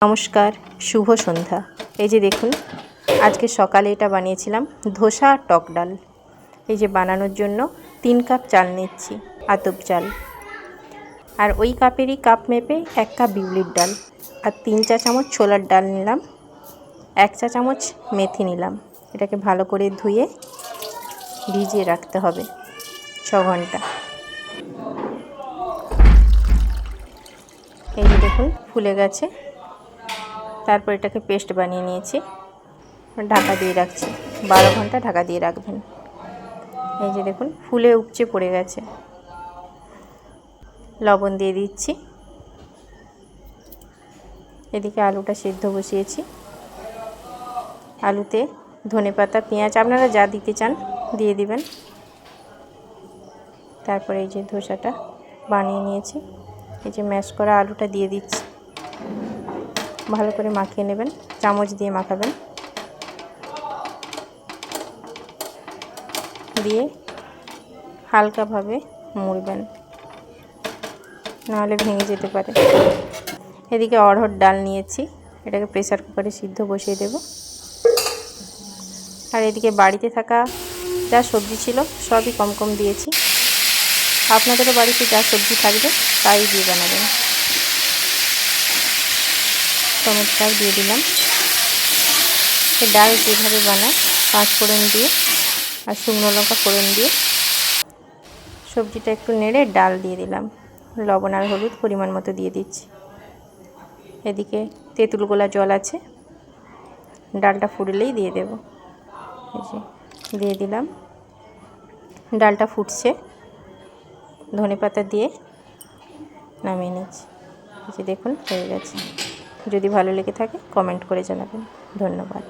নমস্কার, শুভ সন্ধ্যা। এই যে দেখুন, আজকে সকালে এটা বানিয়েছিলাম ধোসা আর টক ডাল। এই যে বানানোর জন্য 3 কাপ চাল নিচ্ছি, আতপ চাল। আর ওই কাপেরই কাপ মেপে 1 কাপ বিউলির ডাল আর 3 চা চামচ ছোলার ডাল নিলাম, 1 চা চামচ মেথি নিলাম। এটাকে ভালো করে ধুয়ে ভিজিয়ে রাখতে হবে 6 ঘন্টা। এই যে দেখুন ফুলে গেছে। তারপর এটাকে পেস্ট বানিয়ে নিয়েছি, ঢাকা দিয়ে রাখছি। 12 ঘন্টা ঢাকা দিয়ে রাখবেন। এই যে দেখুন ফুলে উপচে পড়ে গেছে। লবণ দিয়ে দিচ্ছি। এদিকে আলুটা সিদ্ধ বসিয়েছি। আলুতে ধনেপাতা, পেঁয়াজ আপনারা যা দিতে চান দিয়ে দিবেন। তারপরে এই যে ধোসাটা বানিয়ে নিয়েছি, এই যে ম্যাশ করা আলুটা দিয়ে দিচ্ছি। ভালো করে মাখিয়ে নেবেন, চামচ দিয়ে মাখাবেন। দিয়ে হালকাভাবে মুড়বেন, নাহলে ভেঙে যেতে পারে। এদিকে অড়হর ডাল নিয়েছি, এটাকে প্রেসার কুকারে সিদ্ধ বসিয়ে দেব। আর এদিকে বাড়িতে থাকা যা সবজি ছিল সবই কম কম দিয়েছি। আপনাদেরও বাড়িতে যা সবজি থাকবে তাই দিয়ে বানাবেন। টমেটোটাও দিয়ে দিলাম। ডাল যেভাবে বানায় 5 ফোড়ন দিয়ে আর শুকনো লঙ্কা ফোড়ন দিয়ে সবজিটা একটু নেড়ে ডাল দিয়ে দিলাম। লবণ আর হলুদ পরিমাণ মতো দিয়ে দিচ্ছি। এদিকে তেঁতুল গোলা জল আছে, ডালটা ফুটলেই দিয়ে দেব। এই যে দিয়ে দিলাম, ডালটা ফুটছে। ধনেপাতা দিয়ে নামিয়ে নিচ্ছি। এই যে দেখুন হয়ে গেছে। যদি ভালো লেগে থাকে কমেন্ট করে জানাবেন। ধন্যবাদ।